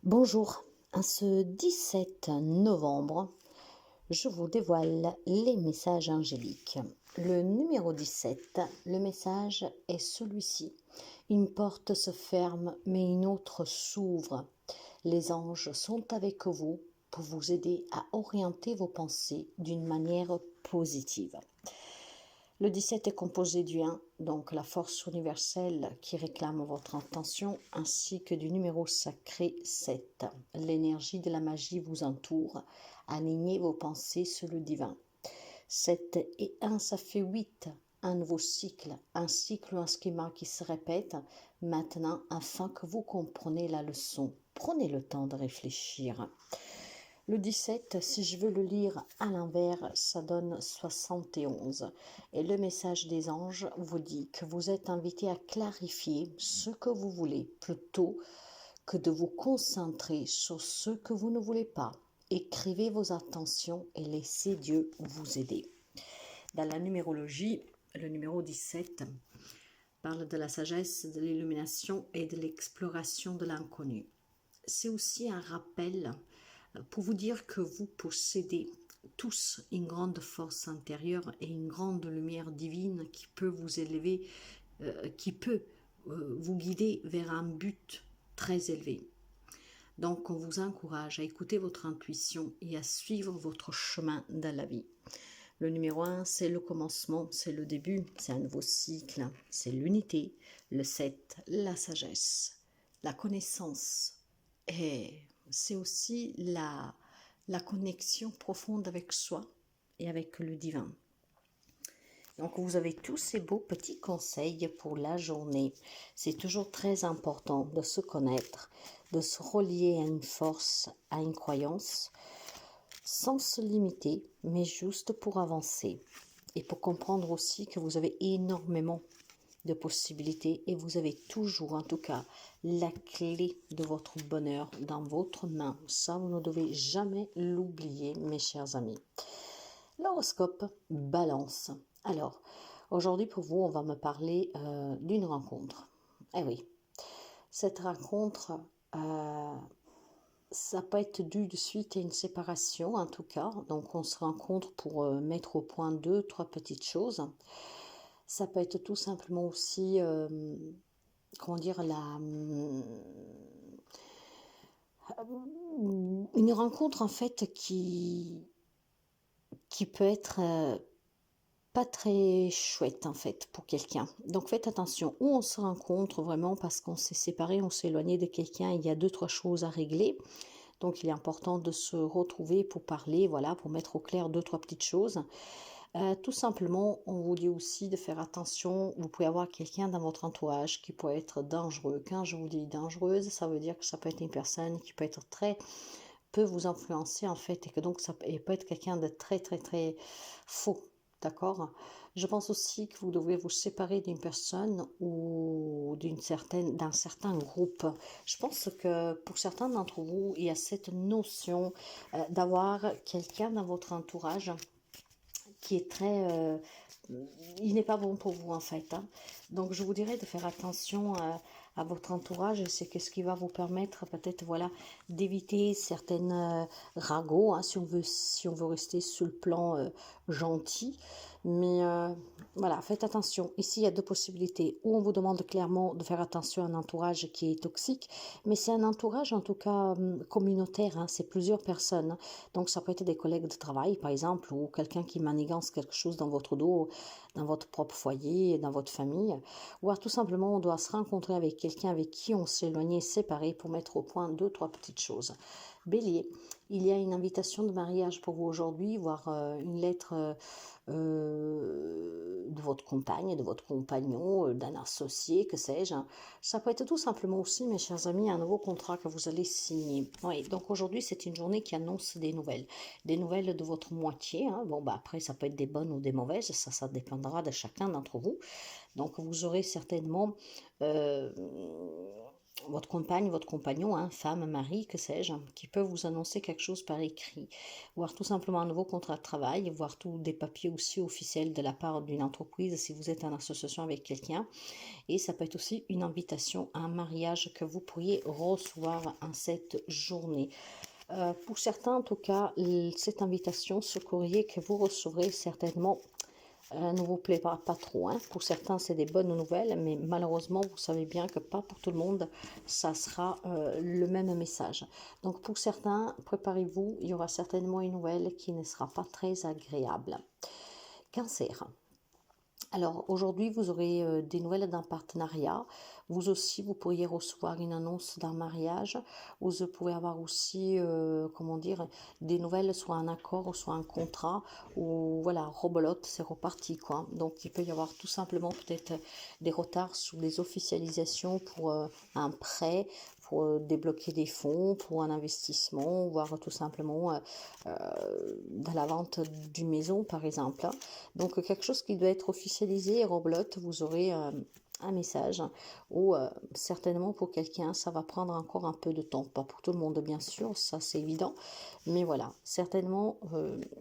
Bonjour, à ce 17 novembre, je vous dévoile les messages angéliques. Le numéro 17, le message est celui-ci. Une porte se ferme, mais une autre s'ouvre. Les anges sont avec vous pour vous aider à orienter vos pensées d'une manière positive. Le 17 est composé du 1, donc la force universelle qui réclame votre attention, ainsi que du numéro sacré 7. L'énergie de la magie vous entoure. Alignez vos pensées sur le divin. 7 et 1, ça fait 8. Un nouveau cycle, un cycle ou un schéma qui se répète maintenant afin que vous compreniez la leçon. Prenez le temps de réfléchir. Le 17, si je veux le lire à l'envers, ça donne 71. Et le message des anges vous dit que vous êtes invité à clarifier ce que vous voulez plutôt que de vous concentrer sur ce que vous ne voulez pas. Écrivez vos intentions et laissez Dieu vous aider. Dans la numérologie, le numéro 17 parle de la sagesse, de l'illumination et de l'exploration de l'inconnu. C'est aussi un rappel pour vous dire que vous possédez tous une grande force intérieure et une grande lumière divine qui peut vous élever, qui peut vous guider vers un but très élevé. Donc, on vous encourage à écouter votre intuition et à suivre votre chemin dans la vie. Le numéro 1, c'est le commencement, c'est le début, c'est un nouveau cycle, c'est l'unité. Le 7, la sagesse, la connaissance. Et c'est aussi la connexion profonde avec soi et avec le divin. Donc vous avez tous ces beaux petits conseils pour la journée. C'est toujours très important de se connaître, de se relier à une force, à une croyance, sans se limiter, mais juste pour avancer. Et pour comprendre aussi que vous avez énormément de possibilités et vous avez toujours, en tout cas, la clé de votre bonheur dans votre main. Ça, vous ne devez jamais l'oublier, mes chers amis. L'horoscope Balance. Alors, aujourd'hui pour vous, on va me parler d'une rencontre. Eh oui, cette rencontre, ça peut être dû de suite à une séparation, en tout cas. Donc, on se rencontre pour mettre au point deux, trois petites choses. Ça peut être tout simplement aussi, comment dire, une rencontre en fait qui peut être pas très chouette en fait pour quelqu'un. Donc faites attention où on se rencontre vraiment parce qu'on s'est séparé, on s'est éloigné de quelqu'un, il y a deux, trois choses à régler. Donc il est important de se retrouver pour parler, voilà, pour mettre au clair deux, trois petites choses. Tout simplement, on vous dit aussi de faire attention. Vous pouvez avoir quelqu'un dans votre entourage qui peut être dangereux. Quand je vous dis dangereuse, ça veut dire que ça peut être une personne qui peut vous influencer en fait, et que donc ça peut être quelqu'un de très très très faux. D'accord? Je pense aussi que vous devez vous séparer d'une personne ou d'un certain groupe. Je pense que pour certains d'entre vous, il y a cette notion d'avoir quelqu'un dans votre entourage qui est très... il n'est pas bon pour vous en fait. Hein. Donc je vous dirais de faire attention à votre entourage. C'est ce qui va vous permettre peut-être voilà, d'éviter certaines ragots, hein, si on veut rester sur le plan gentil. Mais voilà, faites attention. Ici, il y a deux possibilités. Ou on vous demande clairement de faire attention à un entourage qui est toxique, mais c'est un entourage en tout cas communautaire. Hein, c'est plusieurs personnes. Donc ça peut être des collègues de travail, par exemple, ou quelqu'un qui manigance quelque chose dans votre dos, dans votre propre foyer, dans votre famille. Ou alors tout simplement, on doit se rencontrer avec quelqu'un avec qui on s'est éloigné, séparé, pour mettre au point deux, trois petites choses. Bélier, il y a une invitation de mariage pour vous aujourd'hui, voire une lettre de votre compagne, de votre compagnon, d'un associé, que sais-je. Ça peut être tout simplement aussi, mes chers amis, un nouveau contrat que vous allez signer. Oui, donc aujourd'hui, c'est une journée qui annonce des nouvelles. Des nouvelles de votre moitié. Hein. Bon, bah après, ça peut être des bonnes ou des mauvaises. Ça dépendra de chacun d'entre vous. Donc, vous aurez certainement votre compagne, votre compagnon, hein, femme, mari, que sais-je, qui peut vous annoncer quelque chose par écrit, voire tout simplement un nouveau contrat de travail, voire tous des papiers aussi officiels de la part d'une entreprise si vous êtes en association avec quelqu'un. Et ça peut être aussi une invitation à un mariage que vous pourriez recevoir en cette journée. Pour certains, en tout cas, cette invitation, ce courrier que vous recevrez certainement ne vous plaît pas trop. Hein. Pour certains, c'est des bonnes nouvelles, mais malheureusement, vous savez bien que pas pour tout le monde, ça sera le même message. Donc pour certains, préparez-vous, il y aura certainement une nouvelle qui ne sera pas très agréable. Cancer. Alors aujourd'hui, vous aurez des nouvelles d'un partenariat. Vous aussi, vous pourriez recevoir une annonce d'un mariage. Vous pouvez avoir aussi, comment dire, des nouvelles, soit un accord, soit un contrat. Ou voilà, rebolote, c'est reparti quoi. Donc il peut y avoir tout simplement peut-être des retards sur les officialisations pour un prêt, pour débloquer des fonds, pour un investissement, voire tout simplement dans la vente d'une maison par exemple. Donc quelque chose qui doit être officialisé et reblote, vous aurez un message ou certainement pour quelqu'un ça va prendre encore un peu de temps, pas pour tout le monde bien sûr, ça c'est évident, mais voilà, certainement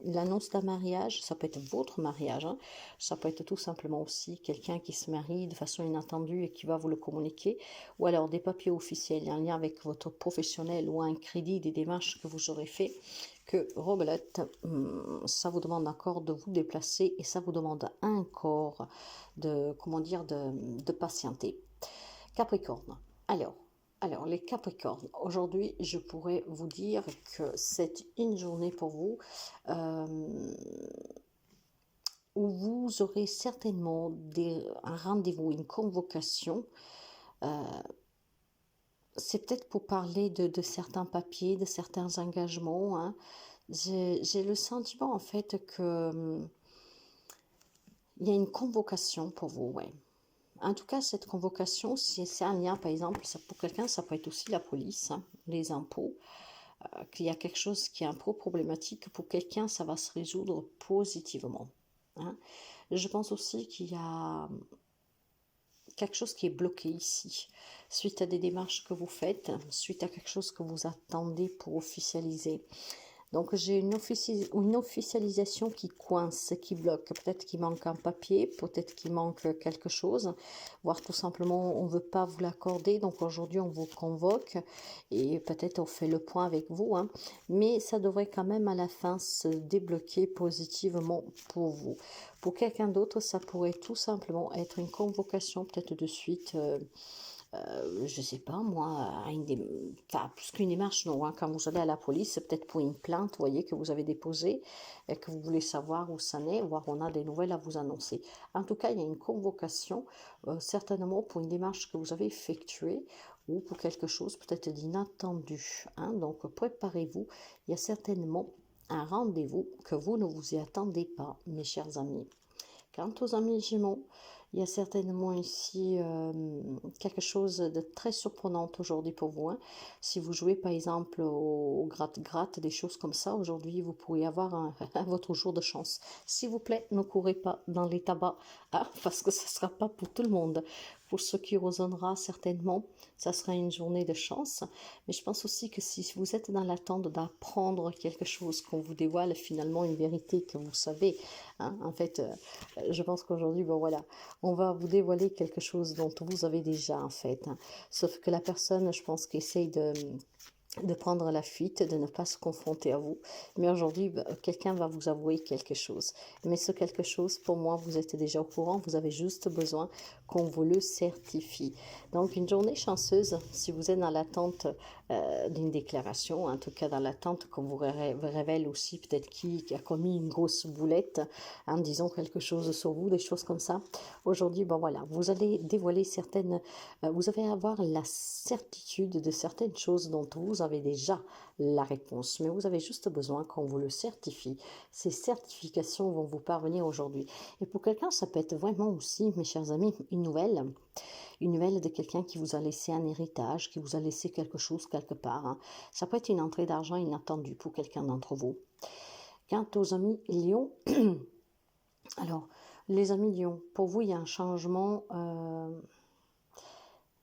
l'annonce d'un mariage, ça peut être votre mariage, hein, ça peut être tout simplement aussi quelqu'un qui se marie de façon inattendue et qui va vous le communiquer, ou alors des papiers officiels en lien avec votre professionnel ou un crédit des démarches que vous aurez fait, que rebelote, ça vous demande encore de vous déplacer et ça vous demande encore de, comment dire, de patienter. Capricorne. Alors, les Capricornes, aujourd'hui, je pourrais vous dire que c'est une journée pour vous où vous aurez certainement un rendez-vous, une convocation. C'est peut-être pour parler de certains papiers, de certains engagements. Hein. J'ai le sentiment en fait que il y a une convocation pour vous, ouais. En tout cas, cette convocation, si c'est un lien, par exemple, ça, pour quelqu'un, ça peut être aussi la police, hein, les impôts, qu'il y a quelque chose qui est un peu problématique. Pour quelqu'un, ça va se résoudre positivement. Hein. Je pense aussi qu'il y a quelque chose qui est bloqué ici, suite à des démarches que vous faites, suite à quelque chose que vous attendez pour officialiser. Donc j'ai une officialisation qui coince, qui bloque. Peut-être qu'il manque un papier, peut-être qu'il manque quelque chose, voire tout simplement on ne veut pas vous l'accorder. Donc aujourd'hui on vous convoque et peut-être on fait le point avec vous. Hein. Mais ça devrait quand même à la fin se débloquer positivement pour vous. Pour quelqu'un d'autre, ça pourrait tout simplement être une convocation peut-être de suite. Je sais pas moi, enfin, plus qu'une démarche, non, hein, quand vous allez à la police, c'est peut-être pour une plainte, vous voyez, que vous avez déposée, et que vous voulez savoir où ça n'est, voire on a des nouvelles à vous annoncer. En tout cas, il y a une convocation, certainement pour une démarche que vous avez effectuée, ou pour quelque chose peut-être d'inattendu. Hein, donc préparez-vous, il y a certainement un rendez-vous que vous ne vous y attendez pas, mes chers amis. Quant aux amis Gémeaux, il y a certainement ici quelque chose de très surprenant aujourd'hui pour vous. Hein. Si vous jouez par exemple au gratte-gratte, des choses comme ça, aujourd'hui vous pourriez avoir votre jour de chance. S'il vous plaît, ne courez pas dans les tabacs, hein, parce que ce ne sera pas pour tout le monde. Pour ceux qui résonnera certainement, ça sera une journée de chance. Mais je pense aussi que si vous êtes dans l'attente d'apprendre quelque chose, qu'on vous dévoile finalement une vérité que vous savez, hein, en fait, je pense qu'aujourd'hui, bon voilà, on va vous dévoiler quelque chose dont vous avez déjà en fait. Hein. Sauf que la personne, je pense, qui essaye de prendre la fuite, de ne pas se confronter à vous. Mais aujourd'hui, quelqu'un va vous avouer quelque chose. Mais ce quelque chose, pour moi, vous êtes déjà au courant, vous avez juste besoin qu'on vous le certifie. Donc, une journée chanceuse, si vous êtes dans l'attente d'une déclaration, en tout cas dans l'attente qu'on vous révèle aussi peut-être qui a commis une grosse boulette en disant quelque chose sur vous, des choses comme ça. Aujourd'hui, bon voilà, vous allez dévoiler certaines, vous allez avoir la certitude de certaines choses dont vous avez déjà la réponse, mais vous avez juste besoin qu'on vous le certifie. Ces certifications vont vous parvenir aujourd'hui. Et pour quelqu'un, ça peut être vraiment aussi, mes chers amis, une nouvelle de quelqu'un qui vous a laissé un héritage, qui vous a laissé quelque chose quelque part. Hein. Ça peut être une entrée d'argent inattendue pour quelqu'un d'entre vous. Quant aux amis Lion, alors, les amis Lion, pour vous, il y a un changement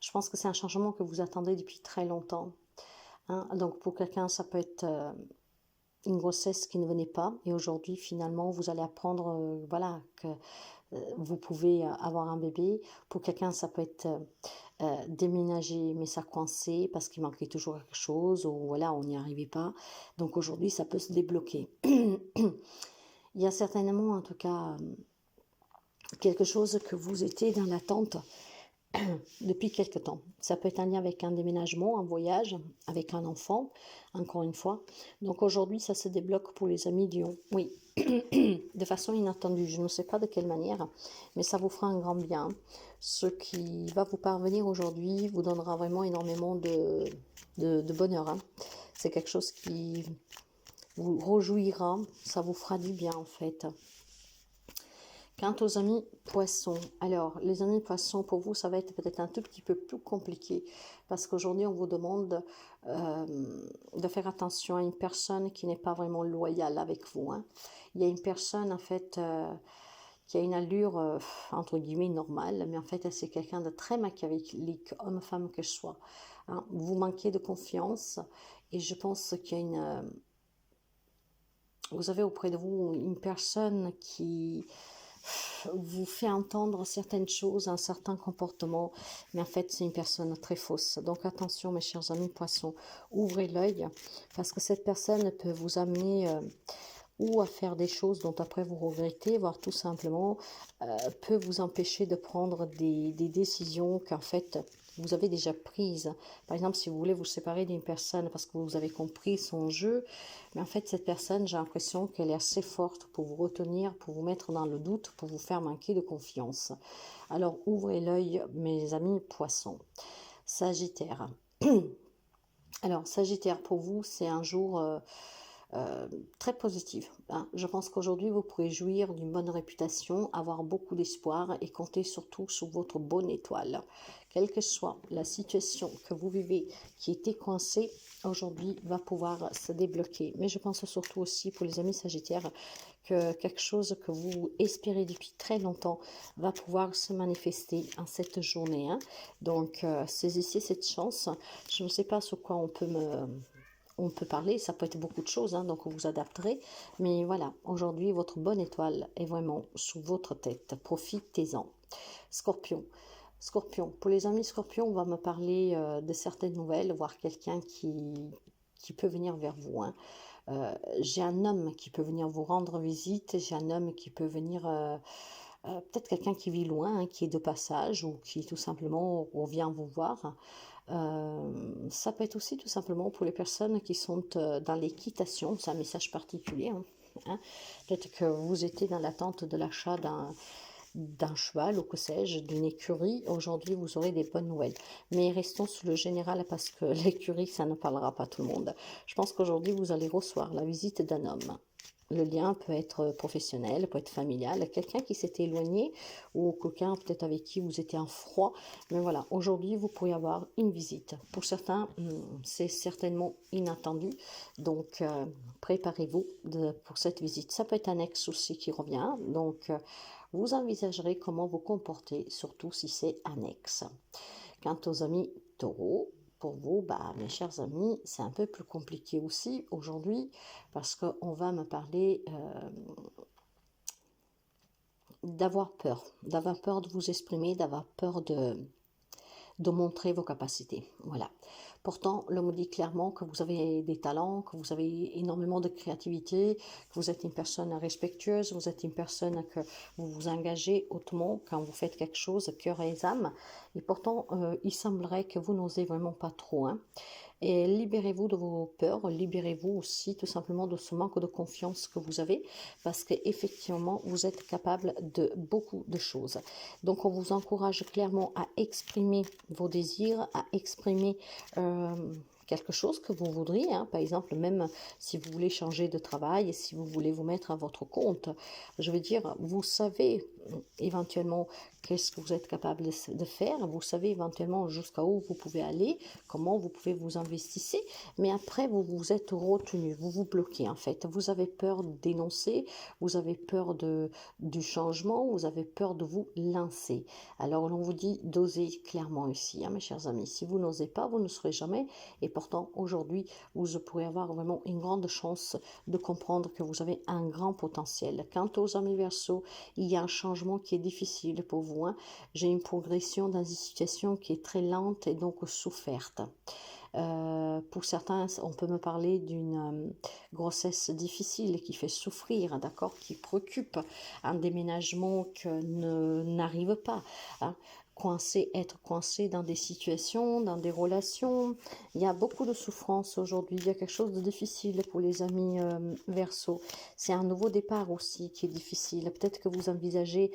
Je pense que c'est un changement que vous attendez depuis très longtemps. Hein. Donc pour quelqu'un, ça peut être une grossesse qui ne venait pas. Et aujourd'hui, finalement, vous allez apprendre voilà, que vous pouvez avoir un bébé. Pour quelqu'un, ça peut être déménager, mais ça coincé parce qu'il manquait toujours quelque chose ou voilà, on n'y arrivait pas. Donc aujourd'hui, ça peut se débloquer. Il y a certainement, en tout cas, quelque chose que vous étiez dans l'attente depuis quelque temps. Ça peut être un lien avec un déménagement, un voyage, avec un enfant, encore une fois. Donc aujourd'hui, ça se débloque pour les amis Lion. Oui, de façon inattendue. Je ne sais pas de quelle manière, mais ça vous fera un grand bien. Ce qui va vous parvenir aujourd'hui vous donnera vraiment énormément de bonheur. Hein. C'est quelque chose qui vous réjouira, ça vous fera du bien en fait. Quant aux amis poissons, alors les amis poissons, pour vous, ça va être peut-être un tout petit peu plus compliqué parce qu'aujourd'hui, on vous demande de faire attention à une personne qui n'est pas vraiment loyale avec vous. Hein. Il y a une personne, en fait, qui a une allure, entre guillemets, normale, mais en fait, c'est quelqu'un de très machiavélique, homme-femme que je sois. Hein. Vous manquez de confiance et je pense qu'il y a une... vous avez auprès de vous une personne qui vous fait entendre certaines choses, un certain comportement, mais en fait c'est une personne très fausse. Donc attention mes chers amis poissons, ouvrez l'œil parce que cette personne peut vous amener ou à faire des choses dont après vous regrettez, voire tout simplement peut vous empêcher de prendre des décisions qu'en fait vous avez déjà prises. Par exemple, si vous voulez vous séparer d'une personne parce que vous avez compris son jeu, mais en fait cette personne, j'ai l'impression qu'elle est assez forte pour vous retenir, pour vous mettre dans le doute, pour vous faire manquer de confiance. Alors ouvrez l'œil mes amis poissons. Sagittaire. Alors Sagittaire, pour vous c'est un jour... très positive. Hein. Je pense qu'aujourd'hui, vous pourrez jouir d'une bonne réputation, avoir beaucoup d'espoir et compter surtout sur votre bonne étoile. Quelle que soit la situation que vous vivez qui était coincée, aujourd'hui va pouvoir se débloquer. Mais je pense surtout aussi pour les amis sagittaires que quelque chose que vous espérez depuis très longtemps va pouvoir se manifester en cette journée. Hein. Donc, saisissez cette chance. Je ne sais pas sur quoi on peut parler, ça peut être beaucoup de choses, hein, donc vous vous adapterez. Mais voilà, aujourd'hui, votre bonne étoile est vraiment sous votre tête. Profitez-en. Scorpion. Scorpion. Pour les amis Scorpion, on va me parler de certaines nouvelles, voire quelqu'un qui peut venir vers vous. Hein. J'ai un homme qui peut venir vous rendre visite. J'ai un homme qui peut venir... peut-être quelqu'un qui vit loin, hein, qui est de passage ou qui tout simplement revient vous voir. Ça peut être aussi tout simplement pour les personnes qui sont dans l'équitation, c'est un message particulier. Hein. Peut-être que vous étiez dans l'attente de l'achat d'un cheval ou que sais-je, d'une écurie. Aujourd'hui, vous aurez des bonnes nouvelles. Mais restons sur le général parce que l'écurie, ça ne parlera pas tout le monde. Je pense qu'aujourd'hui, vous allez recevoir la visite d'un homme. Le lien peut être professionnel, peut être familial, quelqu'un qui s'est éloigné ou quelqu'un peut-être avec qui vous étiez en froid. Mais voilà, aujourd'hui, vous pourriez avoir une visite. Pour certains, c'est certainement inattendu. Donc, préparez-vous pour cette visite. Ça peut être un ex aussi qui revient. Donc, vous envisagerez comment vous comporter, surtout si c'est un ex. Quant aux amis taureaux, pour vous, mes chers amis, c'est un peu plus compliqué aussi aujourd'hui parce qu'on va me parler d'avoir peur de vous exprimer, d'avoir peur de montrer vos capacités. Voilà. Pourtant, l'homme dit clairement que vous avez des talents, que vous avez énormément de créativité, que vous êtes une personne respectueuse, vous êtes une personne que vous vous engagez hautement quand vous faites quelque chose, cœur et âme. Et pourtant, il semblerait que vous n'osez vraiment pas trop. Hein. Et libérez-vous de vos peurs, libérez-vous aussi tout simplement de ce manque de confiance que vous avez, parce qu'effectivement, vous êtes capable de beaucoup de choses. Donc, on vous encourage clairement à exprimer vos désirs, à exprimer quelque chose que vous voudriez, hein. Par exemple, même si vous voulez changer de travail et si vous voulez vous mettre à votre compte, je veux dire, vous savez éventuellement qu'est-ce que vous êtes capable de faire, vous savez éventuellement jusqu'à où vous pouvez aller, comment vous pouvez vous investir, mais après vous vous êtes retenu, vous vous bloquez en fait, vous avez peur d'énoncer, vous avez peur du changement, vous avez peur de vous lancer. Alors on vous dit d'oser clairement ici, hein, mes chers amis. Si vous n'osez pas, vous ne serez jamais. Et pourtant, aujourd'hui, vous pourrez avoir vraiment une grande chance de comprendre que vous avez un grand potentiel. Quant aux amis Verseau, il y a un changement qui est difficile pour vous, hein. J'ai une progression dans une situation qui est très lente et donc soufferte. Pour certains, on peut me parler d'une grossesse difficile qui fait souffrir, d'accord, qui préoccupe, un déménagement que n'arrive pas, hein. Être coincé dans des situations, dans des relations. Il y a beaucoup de souffrance aujourd'hui. Il y a quelque chose de difficile pour les amis Verseau. C'est un nouveau départ aussi qui est difficile. Peut-être que vous envisagez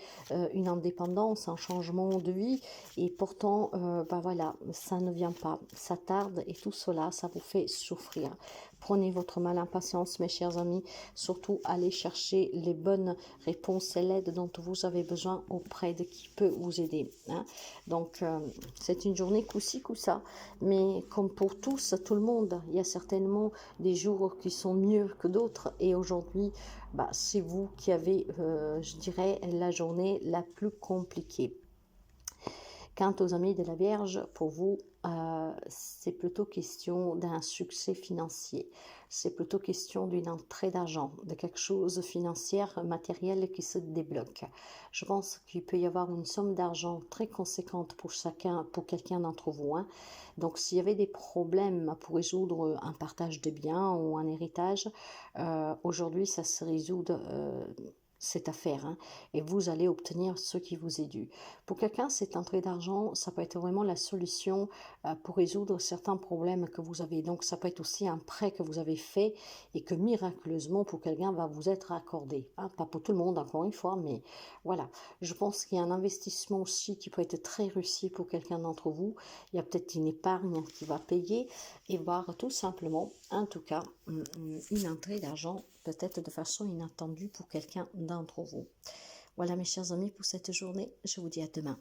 une indépendance, un changement de vie, et pourtant, bah voilà, ça ne vient pas. Ça tarde et tout cela, ça vous fait souffrir. Prenez votre mal en patience, mes chers amis. Surtout, allez chercher les bonnes réponses et l'aide dont vous avez besoin auprès de qui peut vous aider, hein. Donc, c'est une journée coup-ci, coup-ça. Mais comme pour tous, tout le monde, il y a certainement des jours qui sont mieux que d'autres. Et aujourd'hui, bah, c'est vous qui avez, je dirais, la journée la plus compliquée. Quant aux amis de la Vierge, pour vous, c'est plutôt question d'un succès financier. C'est plutôt question d'une entrée d'argent, de quelque chose de financier, matériel qui se débloque. Je pense qu'il peut y avoir une somme d'argent très conséquente pour quelqu'un d'entre vous, hein. Donc, s'il y avait des problèmes pour résoudre un partage de biens ou un héritage, aujourd'hui, ça se résout cette affaire, hein, et vous allez obtenir ce qui vous est dû. Pour quelqu'un, cette entrée d'argent, ça peut être vraiment la solution pour résoudre certains problèmes que vous avez. Donc, ça peut être aussi un prêt que vous avez fait et que miraculeusement, pour quelqu'un, va vous être accordé, hein. Pas pour tout le monde, encore une fois, mais voilà. Je pense qu'il y a un investissement aussi qui peut être très réussi pour quelqu'un d'entre vous. Il y a peut-être une épargne qui va payer et voir tout simplement, en tout cas, une entrée d'argent peut-être de façon inattendue pour quelqu'un d'entre vous. Voilà mes chers amis pour cette journée, je vous dis à demain.